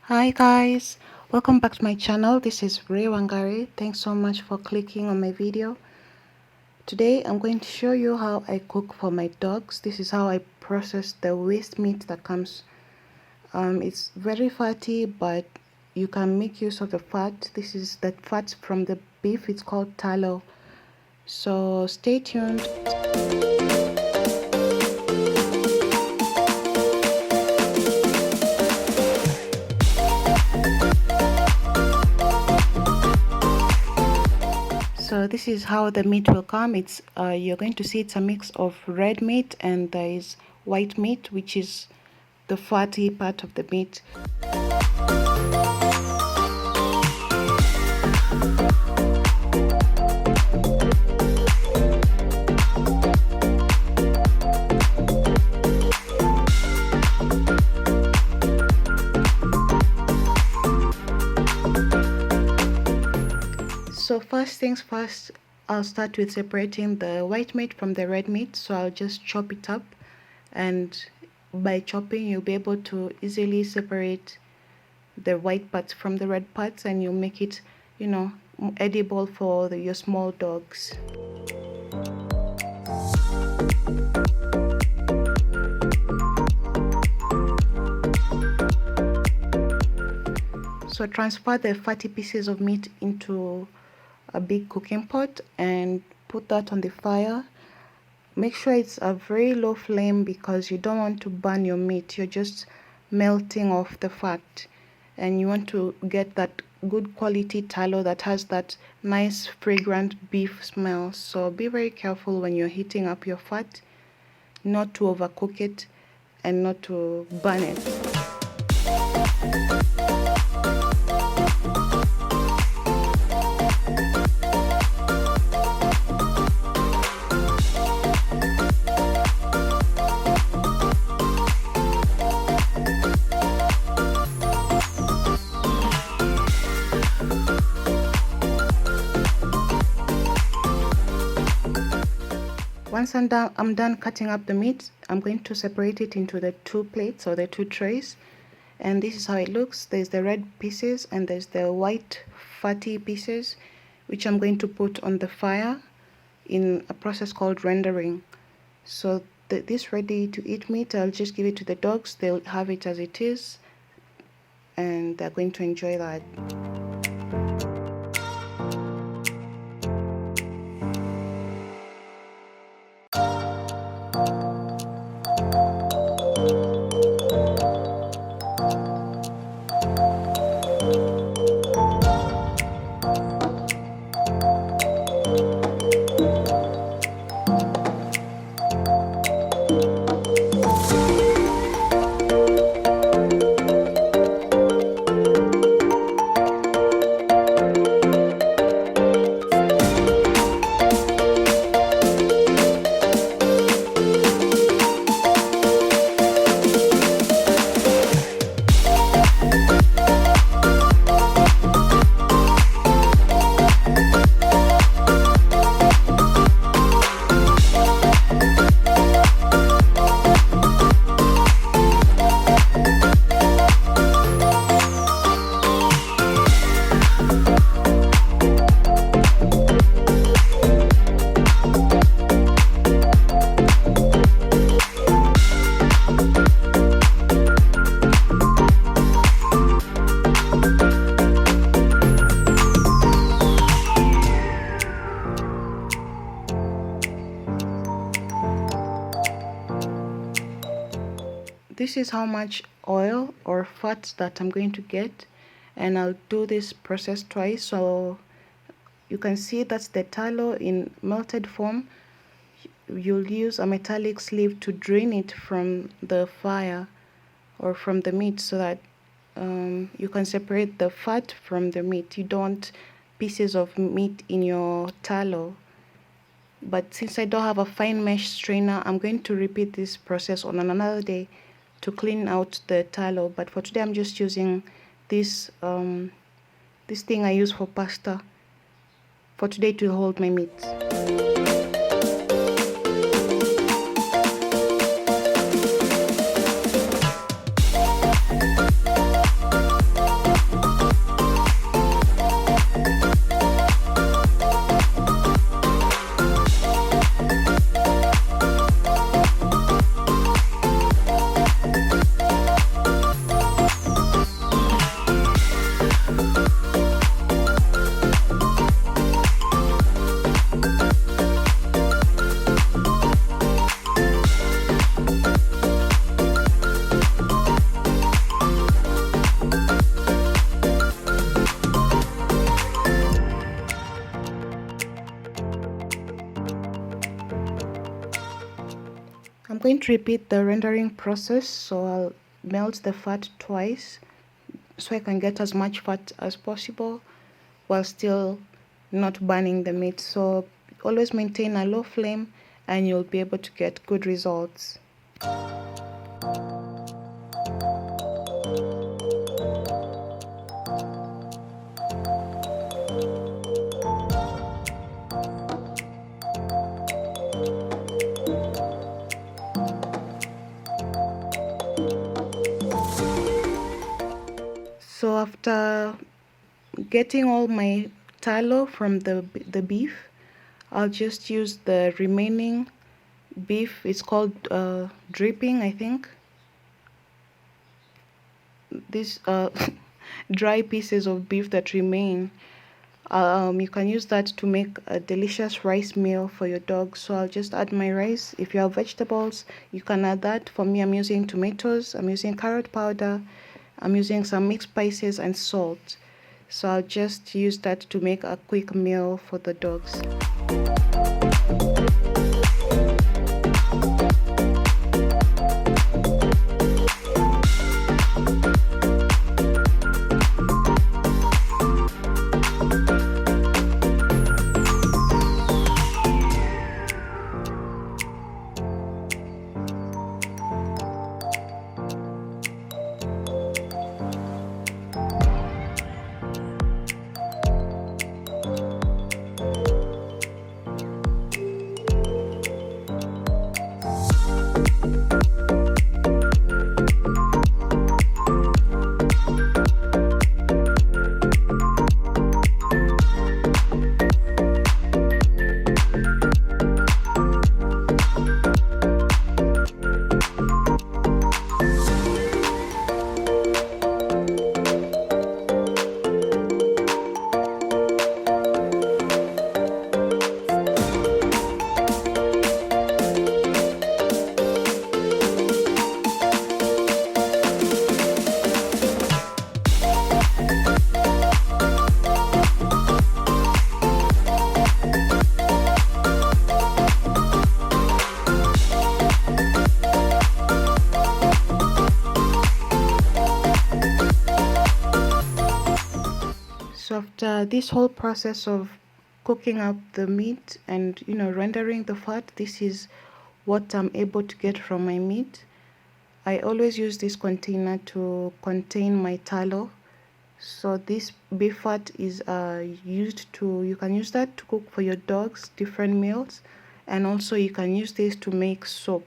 Hi guys, welcome back to my channel. This is Ray Wangari. Thanks so much for clicking on my video. Today I'm going to show you how I cook for my dogs. This is how I process the waste meat that comes. It's very fatty, but you can make use of the fat. This is the fat from the beef. It's called tallow. So stay tuned. So this is how the meat will come. It's you're going to see it's a mix of red meat and there is white meat, which is the fatty part of the meat. So first things first, I'll start with separating the white meat from the red meat. So I'll just chop it up, and by chopping you'll be able to easily separate the white parts from the red parts, and you'll make it, you know, edible for your small dogs. So transfer the fatty pieces of meat into a big cooking pot and put that on the fire. Make sure it's a very low flame because you don't want to burn your meat. You're just melting off the fat, and you want to get that good quality tallow that has that nice fragrant beef smell. So be very careful when you're heating up your fat, not to overcook it and not to burn it. Once I'm done cutting up the meat, I'm going to separate it into the two plates or the two trays. And this is how it looks. There's the red pieces and there's the white fatty pieces, which I'm going to put on the fire in a process called rendering. So this ready to eat meat, I'll just give it to the dogs. They'll have it as it is, and they're going to enjoy that. This is how much oil or fat that I'm going to get, and I'll do this process twice. So you can see that's the tallow in melted form. You'll use a metallic sleeve to drain it from the fire or from the meat, so that you can separate the fat from the meat. You don't want pieces of meat in your tallow. But since I don't have a fine mesh strainer, I'm going to repeat this process on another day to clean out the tallow. But for today I'm just using this this thing I use for pasta for today to hold my meat. I'm going to repeat the rendering process, so I'll melt the fat twice so I can get as much fat as possible while still not burning the meat. So always maintain a low flame and you'll be able to get good results. So after getting all my tallow from the beef, I'll just use the remaining beef. It's called dripping, I think. These dry pieces of beef that remain, you can use that to make a delicious rice meal for your dog. So I'll just add my rice. If you have vegetables, you can add that. For me, I'm using tomatoes, I'm using carrot powder, I'm using some mixed spices and salt. So I'll just use that to make a quick meal for the dogs. So after this whole process of cooking up the meat and rendering the fat, this is what I'm able to get from my meat. I always use this container to contain my tallow. So this beef fat is you can use that to cook for your dogs different meals, and also you can use this to make soap.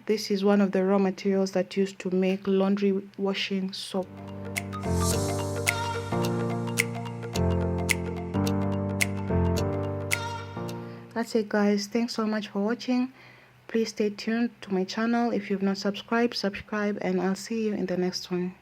This is one of the raw materials that used to make laundry washing soap. That's it, guys. Thanks so much for watching. Please stay tuned to my channel. If you've not subscribed, subscribe, and I'll see you in the next one.